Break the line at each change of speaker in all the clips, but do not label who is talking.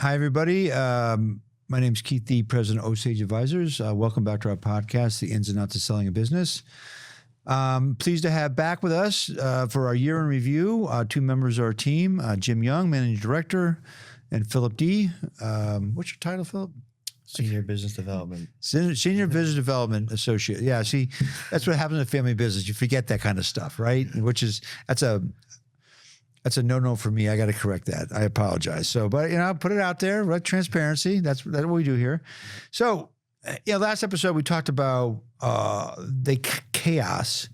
Hi, everybody. My name is kdee, President of Osage Advisors. Welcome back to our podcast, The Ins and Outs of Selling a Business. Pleased to have back with us for our year in review, two members of our team, Jim Young, Managing Director, and Philip D. What's your title, Philip?
Senior Business Development.
Senior Business Development Associate. Yeah, see, that's what happens in family business. You forget that kind of stuff, right? That's a no-no for me. I got to correct that. I apologize. So, but put it out there, right? Transparency. That's what we do here. So, last episode we talked about the chaos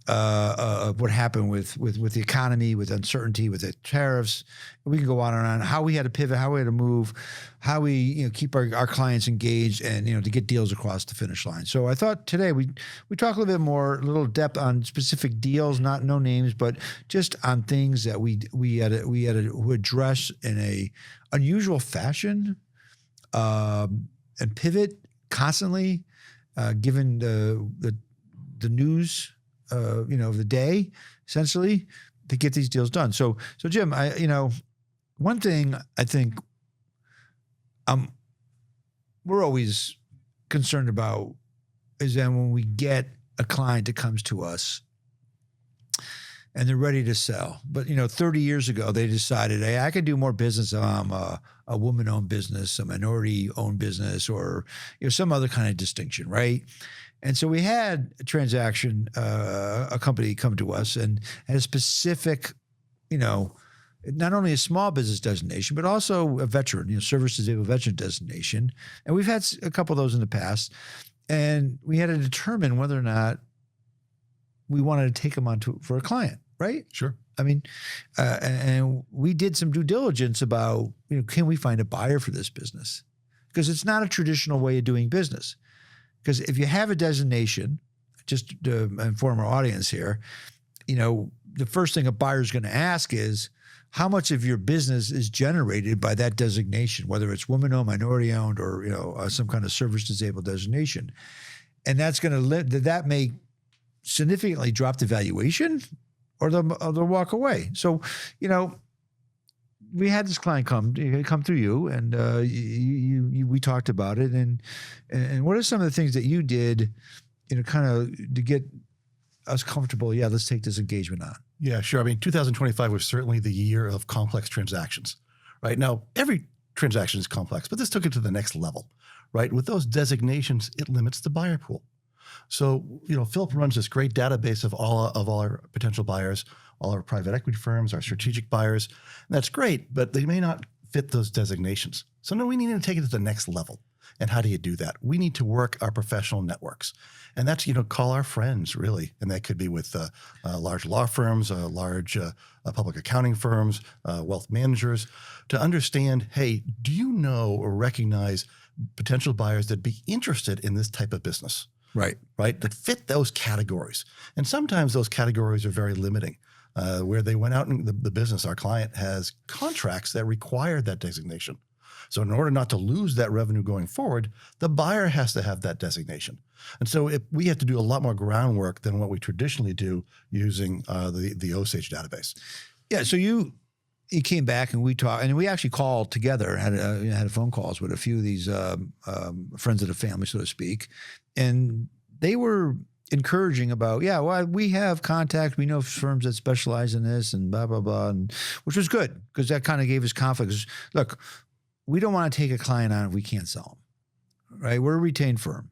of what happened with the economy, with uncertainty, with the tariffs. We can go on and on. How we had to pivot, how we had to move, how we keep our clients engaged, and to get deals across the finish line. So I thought today we talk a little bit more, a little depth on specific deals, no names, but just on things that we had to address in a unusual fashion and pivot constantly, given the news of the day, essentially, to get these deals done. So Jim, one thing I think we're always concerned about is that when we get a client that comes to us and they're ready to sell, but 30 years ago they decided, hey, I could do more business. I'm a woman-owned business, a minority-owned business, or some other kind of distinction, right? And so we had a transaction, a company come to us and had a specific, not only a small business designation, but also a veteran, service disabled veteran designation. And we've had a couple of those in the past. And we had to determine whether or not we wanted to take them on for a client, right?
Sure.
I mean, and we did some due diligence about, can we find a buyer for this business? Because it's not a traditional way of doing business. Because if you have a designation, just to inform our audience here, the first thing a buyer is going to ask is how much of your business is generated by that designation, whether it's woman-owned, minority-owned, or some kind of service-disabled designation. And that's going to that may significantly drop the valuation, or they'll walk away. So, we had this client come through you, and we talked about it, and what are some of the things that you did, kind of to get us comfortable? Yeah, let's take this engagement on.
Yeah, sure. I mean, 2025 was certainly the year of complex transactions, right? Now, every transaction is complex, but this took it to the next level, right? With those designations, it limits the buyer pool. So, Philip runs this great database of all our potential buyers, all our private equity firms, our strategic buyers. And that's great, but they may not fit those designations. So now we need to take it to the next level. And how do you do that? We need to work our professional networks. And that's, call our friends, really. And that could be with large law firms, large public accounting firms, wealth managers, to understand, hey, do you know or recognize potential buyers that'd be interested in this type of business?
Right.
That fit those categories. And sometimes those categories are very limiting. Where they went out in the business, our client has contracts that require that designation. So in order not to lose that revenue going forward, the buyer has to have that designation. And so we have to do a lot more groundwork than what we traditionally do using the Osage database.
Yeah. So you came back and we talked, and we actually called together, had phone calls with a few of these friends of the family, so to speak, and they were encouraging about, we have contact, we know firms that specialize in this, and blah blah blah, and which was good because that kind of gave us confidence. Look, we don't want to take a client on if we can't sell them, right? We're a retained firm,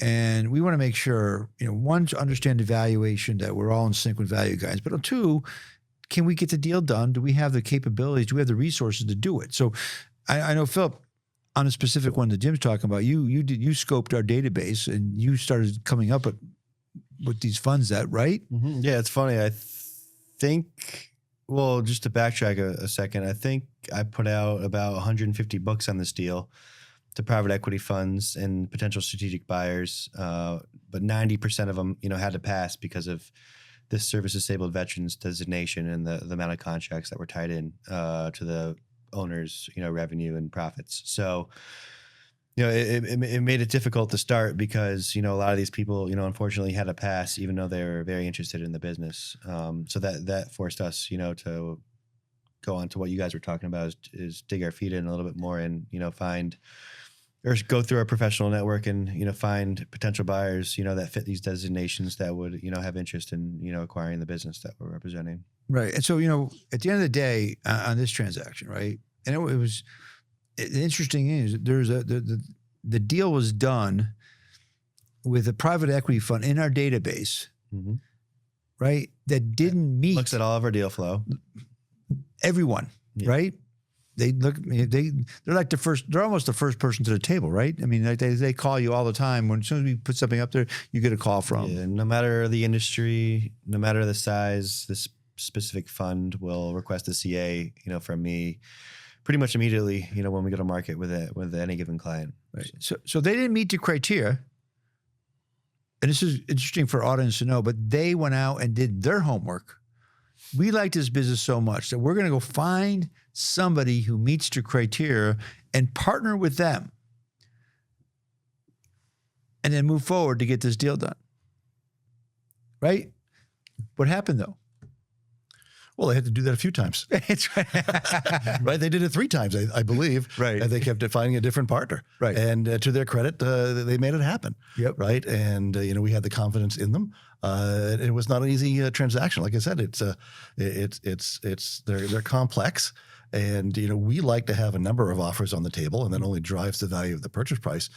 and we want to make sure, one, to understand the valuation, that we're all in sync with value guides, but two, can we get the deal done? Do we have the capabilities? Do we have the resources to do it? So I know, Philip, on a specific one that Jim's talking about, you scoped our database and you started coming up with these funds, right?
Mm-hmm. Yeah, it's funny. I think, well, just to backtrack a second, I think I put out about 150 books on this deal to private equity funds and potential strategic buyers, but 90% of them, had to pass because of this service disabled veterans designation and the amount of contracts that were tied in to the owners, revenue and profits. So, it made it difficult to start because, a lot of these people, unfortunately had to pass even though they were very interested in the business. So that forced us, to go on to what you guys were talking about is dig our feet in a little bit more and, find or go through our professional network and, find potential buyers, that fit these designations that would, have interest in, acquiring the business that we're representing.
Right. And so, at the end of the day on this transaction, right. And it was the interesting thing is the deal was done with a private equity fund in our database,
Mm-hmm.
right? That didn't meet
Looks at all of our deal flow.
everyone,
Yeah.
right? They're like they're almost the first person to the table, right? I mean, like they call you all the time. As soon as we put something up there, you get a call from.
Yeah, no matter the industry, no matter the size, this specific fund will request a CA, from me pretty much immediately, when we go to market with any given client.
Right. So they didn't meet the criteria. And this is interesting for audience to know, but they went out and did their homework. We like this business so much that we're going to go find somebody who meets the criteria and partner with them and then move forward to get this deal done. Right? What happened though?
Well, they had to do that a few times.
It's right.
Right? They did it 3 times, I believe.
Right.
And they kept finding a different partner.
Right.
And to their credit, they made it happen.
Yep.
Right. And, we had the confidence in them. It was not an easy transaction. Like I said, they're complex. And, we like to have a number of offers on the table, and that only drives the value of the purchase price.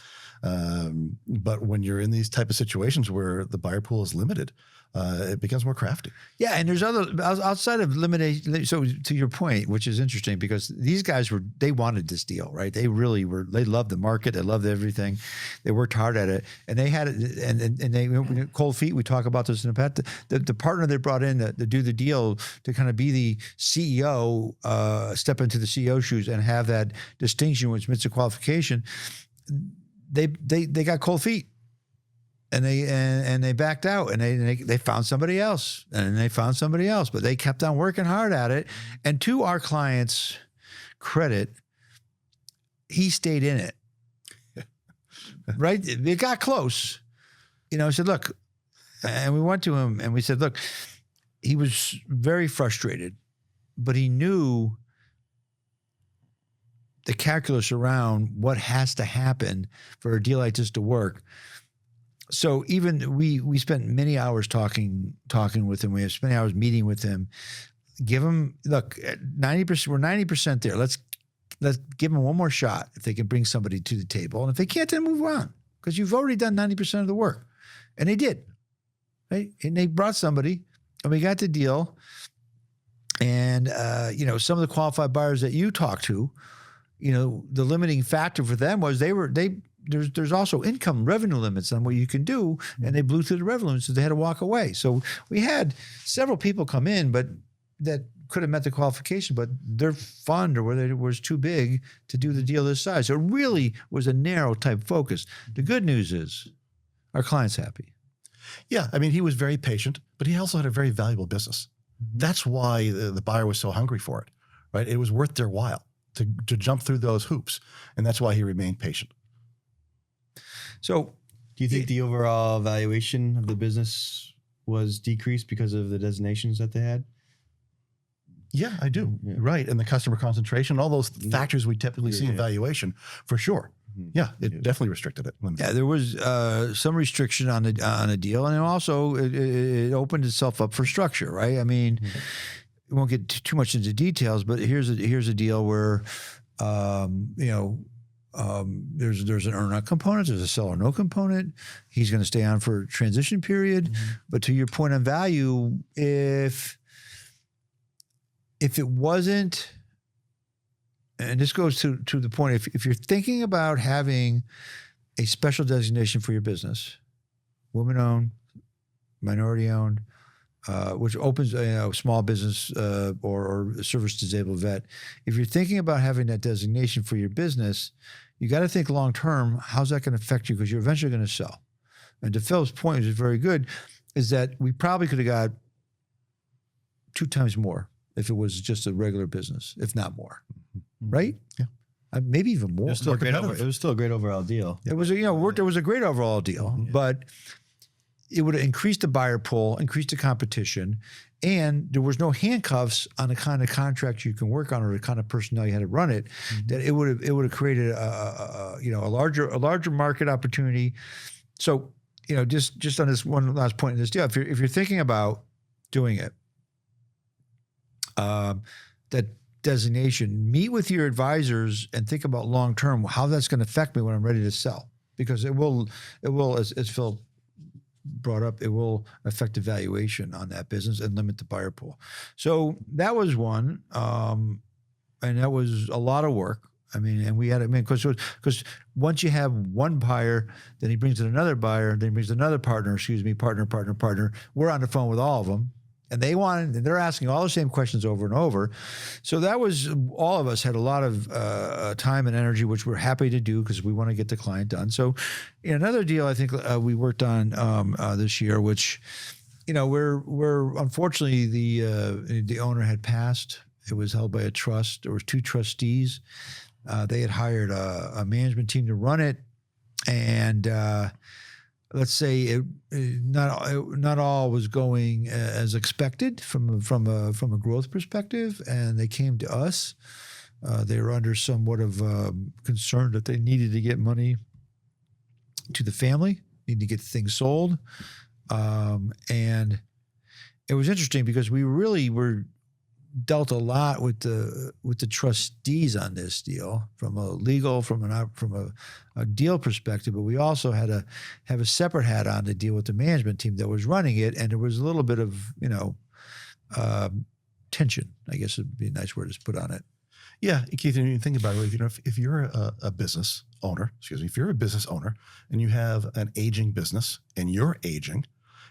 But when you're in these type of situations where the buyer pool is limited, it becomes more crafty.
Yeah, and there's other outside of limitation. So to your point, which is interesting, because these guys they wanted this deal, right? They really were. They loved the market. They loved everything. They worked hard at it, and they had it. And they cold feet. We talk about this in the past. The partner they brought in to do the deal, to kind of be the CEO, step into the CEO shoes and have that distinction, which meets a qualification. They got cold feet. And they backed out, and they found somebody else, and they found somebody else, but they kept on working hard at it. And to our client's credit, he stayed in it. Right? It got close. I said, look, and we went to him and we said, look, he was very frustrated, but he knew the calculus around what has to happen for a deal like this to work. So even we spent many hours talking with him. We have spent many hours meeting with him. Give him, look, 90%. We're 90% there. Let's give him one more shot if they can bring somebody to the table. And if they can't, then move on, because you've already done 90% of the work. And they did, right? And they brought somebody, and we got the deal. And some of the qualified buyers that you talked to, the limiting factor for them was there's also income revenue limits on what you can do, and they blew through the revenue limits, so they had to walk away. So we had several people come in, but that could have met the qualification, but their fund or whether it was too big to do the deal this size. So it really was a narrow type focus. The good news is our client's happy.
Yeah. I mean, he was very patient, but he also had a very valuable business. Mm-hmm. That's why the buyer was so hungry for it, right? It was worth their while to jump through those hoops. And that's why he remained patient.
So
do you think the overall valuation of the business was decreased because of the designations that they had?
Yeah, I do.
Yeah.
Right. And the customer concentration, all those factors we typically see in valuation, for sure.
Mm-hmm.
Yeah, it definitely restricted it.
Yeah, there was some restriction on the deal, and also it opened itself up for structure, right? I mean, we won't get too much into details, but here's a deal where there's an earn-out component, there's a sell or no component. He's going to stay on for a transition period. Mm-hmm. But to your point on value, if it wasn't, and this goes to the point, if you're thinking about having a special designation for your business, women-owned, minority-owned, which opens small business or service disabled vet. If you're thinking about having that designation for your business, you got to think long term. How's that going to affect you? Because you're eventually going to sell. And to Phil's point, which is very good, is that we probably could have got 2 times more if it was just a regular business, if not more, right?
Yeah,
maybe even more.
It was still a great overall deal.
It was it was a great overall deal, but it would have increased the buyer pool, increased the competition, and there was no handcuffs on the kind of contract you can work on or the kind of personnel you had to run it. That it would have created a larger market opportunity. So just on this one last point in this deal, if you're thinking about doing it, that designation, meet with your advisors and think about long term how that's going to affect me when I'm ready to sell, because it will as Phil brought up, it will affect the valuation on that business and limit the buyer pool. So that was one, and that was a lot of work. I mean, and we had, because once you have one buyer, then he brings in another buyer, then he brings another partner. We're on the phone with all of them, and they're asking all the same questions over and over. So that was, all of us had a lot of time and energy, which we're happy to do because we want to get the client done. So another deal I think we worked on this year, which, we're unfortunately the owner had passed. It was held by a trust. There was 2 trustees. They had hired a management team to run it, and let's say not all was going as expected from a growth perspective, and they came to us. They were under somewhat of concern that they needed to get money to the family, need to get things sold, and it was interesting because we really were dealt a lot with the trustees on this deal from a legal, from a deal perspective, but we also had to have a separate hat on to deal with the management team that was running it, and there was a little bit of tension, I guess would be a nice word to put on it.
Yeah, Keith, and you think about it, if you're a business owner, if you're a business owner and you have an aging business and you're aging,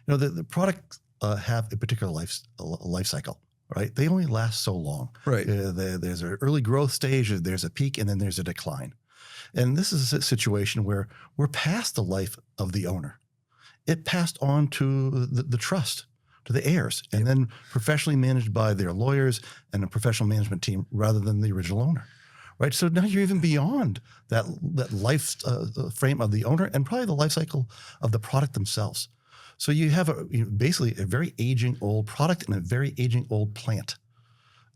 the product have a particular life cycle. Right, they only last so long.
Right,
there's an early growth stage, there's a peak, and then there's a decline. And this is a situation where we're past the life of the owner. It passed on to the trust, to the heirs, and then professionally managed by their lawyers and a professional management team rather than the original owner. Right, so now you're even beyond that life frame of the owner and probably the life cycle of the product themselves. So you have basically a very aging old product and a very aging old plant.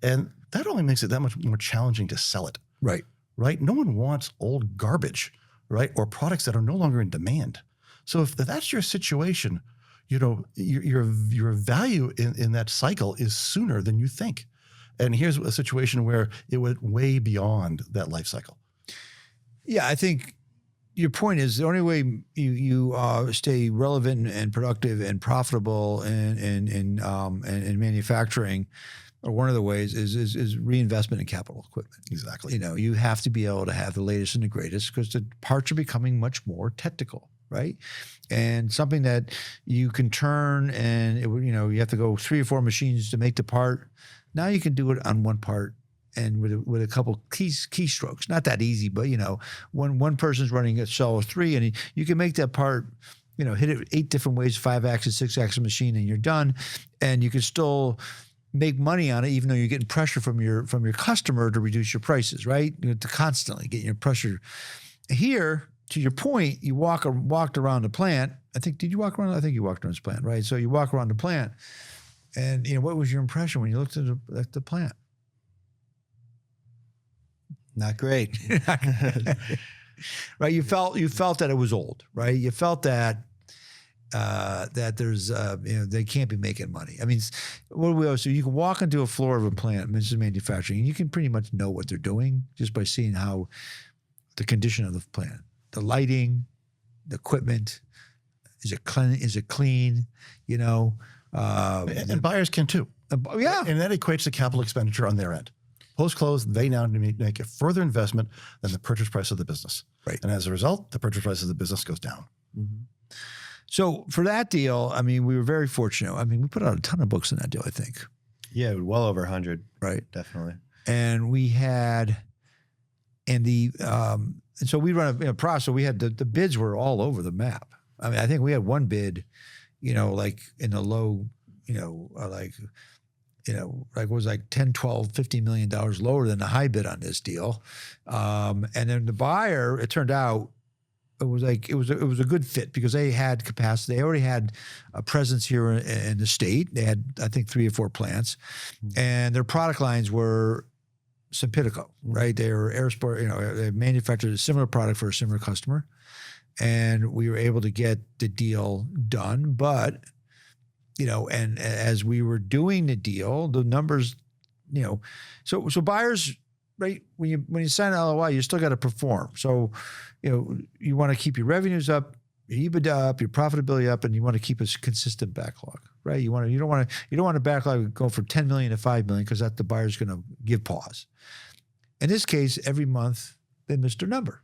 And that only makes it that much more challenging to sell it.
Right.
Right? No one wants old garbage, right? Or products that are no longer in demand. So if that's your situation, your value in that cycle is sooner than you think. And here's a situation where it went way beyond that life cycle.
Yeah, I think your point is the only way you stay relevant and productive and profitable in manufacturing, or one of the ways is reinvestment in capital equipment.
Exactly.
You have to be able to have the latest and the greatest because the parts are becoming much more technical, right? And something that you can turn and you have to go 3 or 4 machines to make the part. Now you can do it on one part. And with a couple keystrokes, not that easy, but when one person's running a cell of 3, and you can make that part, hit it 8 different ways, 5-axis, 6-axis machine, and you're done. And you can still make money on it, even though you're getting pressure from your customer to reduce your prices, right? To constantly get your pressure. Here, to your point, you walked around the plant. Did you walk around? I think you walked around this plant, right? So you walk around the plant, and what was your impression when you looked at the plant?
Not great.
Right. You felt that it was old, right? You felt that there's, they can't be making money. I mean, what do we always do? You can walk into a floor of a plant, this is manufacturing, and you can pretty much know what they're doing just by seeing how the condition of the plant, the lighting, the equipment, is it clean?
And buyers can too.
Yeah.
And that equates to capital expenditure on their end. Post-close, they now need to make a further investment than the purchase price of the business.
Right.
And as a result, the purchase price of the business goes down.
Mm-hmm.
So for that deal, we were very fortunate. We put out a ton of books in that deal, I think.
Yeah, well over 100.
Right.
Definitely.
And we had, and so we run a process. So we had the bids were all over the map. I think we had one bid, like in the low, it was like 10, 12, $50 million lower than the high bid on this deal. And then the buyer, it turned out, a good fit because they had capacity. They already had a presence here in the state. They had, I think, 3 or 4 plants, and their product lines were Simpitico, right? They were aerosport, they manufactured a similar product for a similar customer, and we were able to get the deal done. But, and as we were doing the deal, the numbers, so buyers, right? When you sign an LOI, you still got to perform. So, you want to keep your revenues up, your EBITDA up, your profitability up, and you want to keep a consistent backlog, right? You don't want a backlog go from 10 million to 5 million because that the buyer's going to give pause. In this case, every month they missed their number.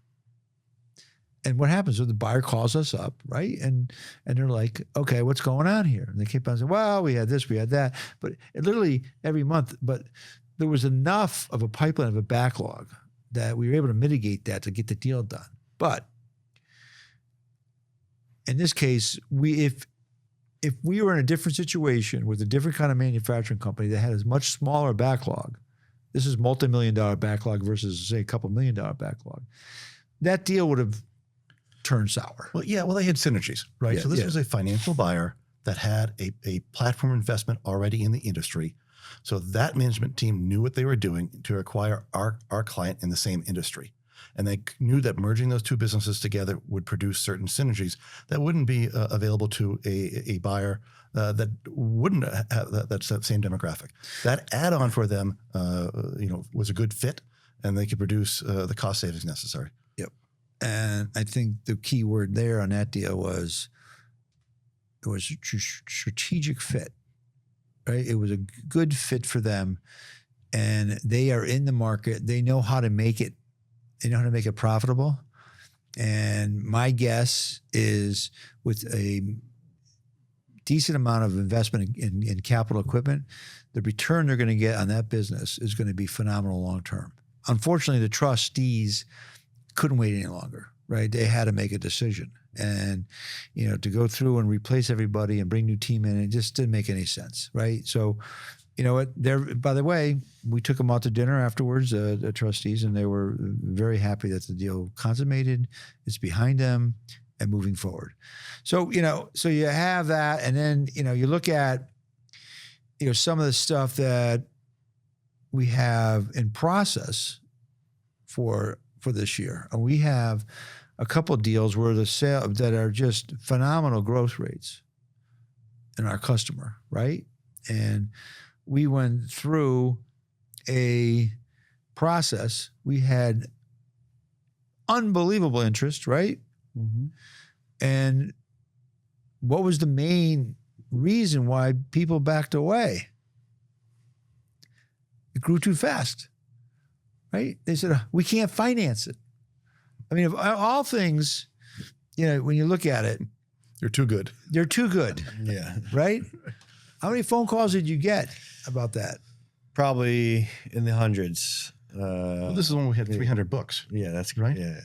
And what happens? So the buyer calls us up, right? And they're like, okay, what's going on here? And they keep on saying, well, we had this, we had that. But it literally every month, but there was enough of a pipeline of a backlog that we were able to mitigate that to get the deal done. But in this case, if we were in a different situation with a different kind of manufacturing company that had a much smaller backlog, this is multi-million-dollar backlog versus, say, a couple $1 million backlog, that deal would have turned sour.
Well, yeah, they had synergies, right?
Yeah,
so this was a financial buyer that had a platform investment already in the industry. So that management team knew what they were doing to acquire our client in the same industry. And they knew that merging those 2 businesses together would produce certain synergies that wouldn't be available to a buyer that wouldn't have that same demographic. That add-on for them, was a good fit, and they could produce the cost savings necessary.
Yep. And I think the key word there on that deal was strategic fit, right? It was a good fit for them, and they are in the market. They know how to make it. They know how to make it profitable. And my guess is with a decent amount of investment in capital equipment, the return they're going to get on that business is going to be phenomenal long term. Unfortunately, the trustees couldn't wait any longer, right? They had to make a decision. And, to go through and replace everybody and bring new team in, it just didn't make any sense, right? So, by the way, we took them out to dinner afterwards, the trustees, and they were very happy that the deal consummated. It's behind them and moving forward. So, so you have that. And then, you look at, some of the stuff that we have in process for this year. And we have a couple of deals where the sale that are just phenomenal growth rates in our customer, right? And we went through a process. We had unbelievable interest, right?
Mm-hmm.
And what was the main reason why people backed away? It grew too fast, right? They said, we can't finance it. I mean, of all things, when you look at it,
They're too good.
they're too good,
Yeah.
right? How many phone calls did you get about that?
Probably in the hundreds.
Well, this is when we had 300 books.
Yeah, that's
Right?
Yeah.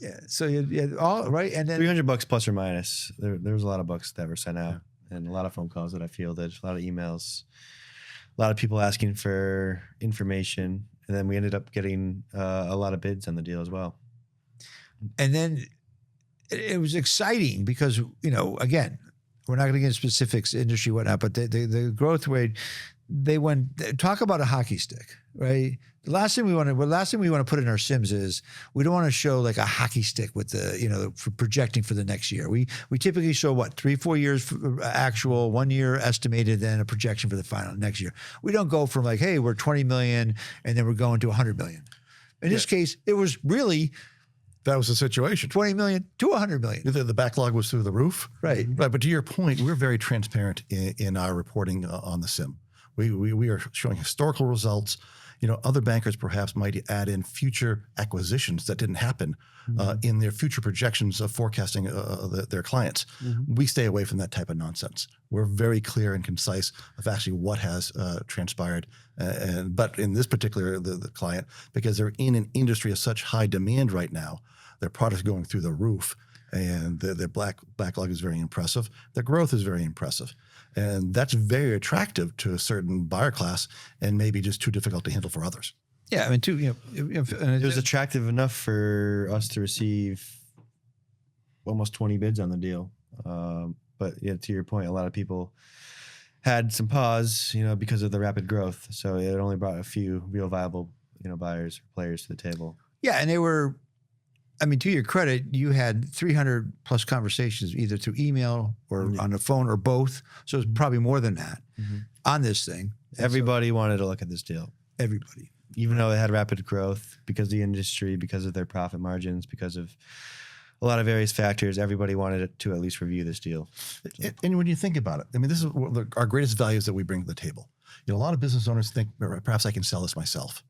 Yeah. So you had all right, and then
$300 plus or minus. There was a lot of books that were sent out, and a lot of phone calls that I fielded, a lot of emails, a lot of people asking for information, and then we ended up getting a lot of bids on the deal as well.
and then it was exciting because again, we're not going to get into specifics, industry, whatnot, but the growth rate. Talk about a hockey stick, right? The last thing we want to put in our sims is we don't want to show like a hockey stick with the, for projecting for the next year. We typically show 3-4 years for actual, 1 year estimated, then a projection for the final next year. We don't go from like, hey, we're 20 million and then we're going to 100 million. In this case, it was really
That was the situation.
20 million to 100 million.
The backlog was through the roof.
Right.
Right. But to your point, we're very transparent in our reporting on the SIM. We are showing historical results. Other bankers perhaps might add in future acquisitions that didn't happen in their future projections of forecasting their clients.
Mm-hmm.
We stay away from that type of nonsense. We're very clear and concise of actually what has transpired. But in this particular, the client, because they're in an industry of such high demand right now, their products going through the roof, and their backlog is very impressive. Their growth is very impressive. And that's very attractive to a certain buyer class and maybe just too difficult to handle for others.
Yeah, I mean,
It was attractive enough for us to receive almost 20 bids on the deal. But yeah, to your point, a lot of people had some pause, because of the rapid growth. So it only brought a few real viable, buyers or players to the table.
Yeah, and they were, I mean, to your credit, you had 300 plus conversations either through email or on the phone or both. So it's probably more than that on this thing. And
Everybody wanted to look at this deal.
Everybody.
Even though it had rapid growth because of the industry, because of their profit margins, because of a lot of various factors, everybody wanted to at least review this deal.
And when you think about it, I mean, this is our greatest values that we bring to the table. A lot of business owners think, perhaps I can sell this myself.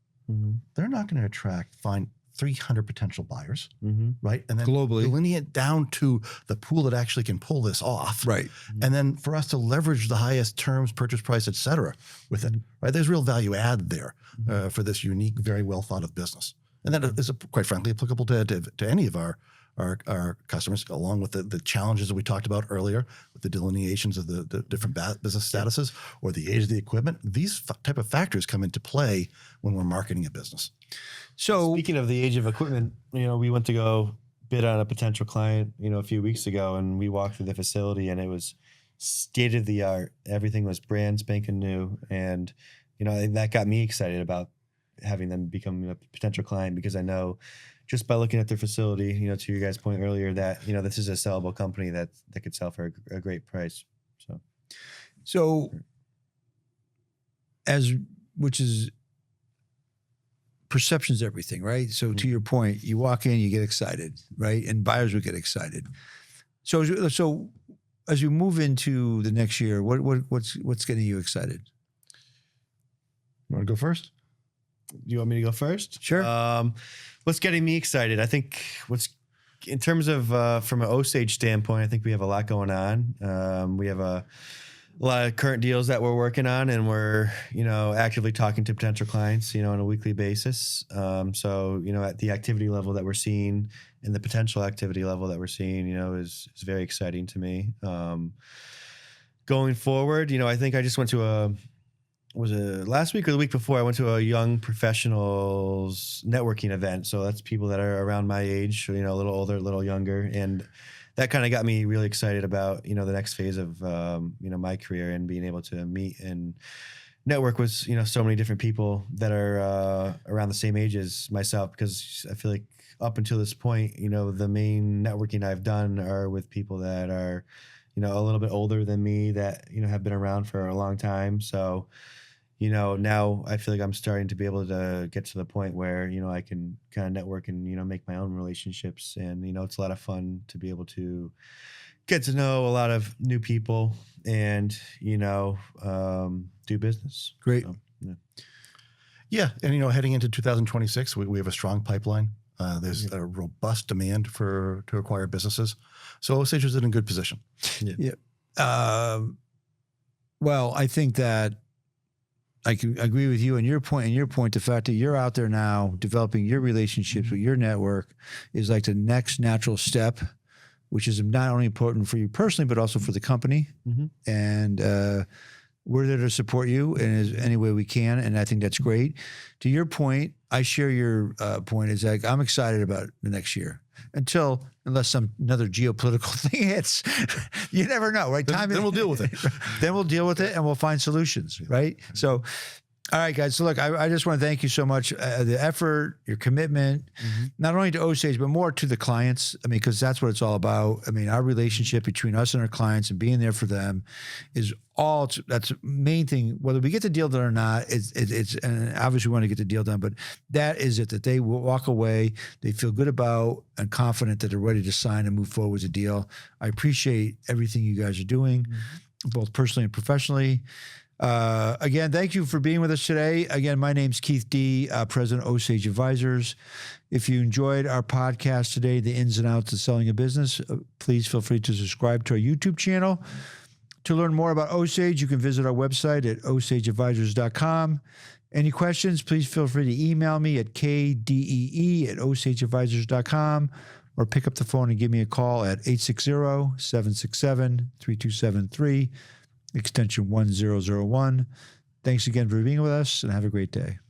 They're not going to find 300 potential buyers, right? And then
Globally.
delineate down to the pool that actually can pull this off.
Right.
And then for us to leverage the highest terms, purchase price, et cetera, with it, right? There's real value add there for this unique, very well thought of business. And that is, quite frankly, applicable to any of our customers, along with the challenges that we talked about earlier, with the delineations of the different business statuses or the age of the equipment. These type of factors come into play when we're marketing a business.
So
Speaking of the age of equipment, we went to go bid on a potential client, a few weeks ago, and we walked through the facility and it was state of the art. Everything was brand spanking new. And, that got me excited about having them become a potential client, because I know just by looking at their facility, to your guys' point earlier, that, this is a sellable company that could sell for a great price.
So which is perception's everything, right? So to your point, you walk in, you get excited, right? And buyers would get excited. So as we move into the next year, what's getting you excited?
You want to go first?
You want me to go first?
Sure.
What's getting me excited? I think in terms of from an Osage standpoint, I think we have a lot going on. We have a lot of current deals that we're working on, and we're actively talking to potential clients on a weekly basis. So at the activity level that we're seeing and the potential activity level that we're seeing, is very exciting to me. Going forward, I think I just went to was it last week or the week before? I went to a young professionals networking event. So that's people that are around my age, a little older, a little younger. And that kind of got me really excited about, the next phase of, my career, and being able to meet and network with, so many different people that are around the same age as myself, because I feel like up until this point, the main networking I've done are with people that are, a little bit older than me that, have been around for a long time. So, now I feel like I'm starting to be able to get to the point where, I can kind of network and, make my own relationships. And, it's a lot of fun to be able to get to know a lot of new people and, do business.
Great.
So, yeah.
Yeah. And, heading into 2026, we have a strong pipeline. There's a robust demand to acquire businesses. So Osage is in a good position.
Yeah. Well, I think that I can agree with you and your point, the fact that you're out there now developing your relationships with your network is like the next natural step, which is not only important for you personally, but also for the company. And we're there to support you in any way we can. And I think that's great. To your point, I share your point. Is like, I'm excited about the next year unless another geopolitical thing hits. You never know, right?
Then we'll deal with it.
Then we'll deal with it and we'll find solutions, right? So, all right, guys. So look, I just want to thank you so much. The effort, your commitment, not only to Osage, but more to the clients. I mean, because that's what it's all about. I mean, our relationship between us and our clients and being there for them is that's the main thing. Whether we get the deal done or not, it's and obviously we want to get the deal done, but that is it, that they will walk away, they feel good about and confident that they're ready to sign and move forward with the deal. I appreciate everything you guys are doing, both personally and professionally. Again, thank you for being with us today. Again, my name's kdee, President of Osage Advisors. If you enjoyed our podcast today, the ins and outs of selling a business, please feel free to subscribe to our YouTube channel. To learn more about Osage, you can visit our website at osageadvisors.com. Any questions, please feel free to email me at kdee@osageadvisors.com or pick up the phone and give me a call at 860-767-3273. extension 1001. Thanks again for being with us, and have a great day.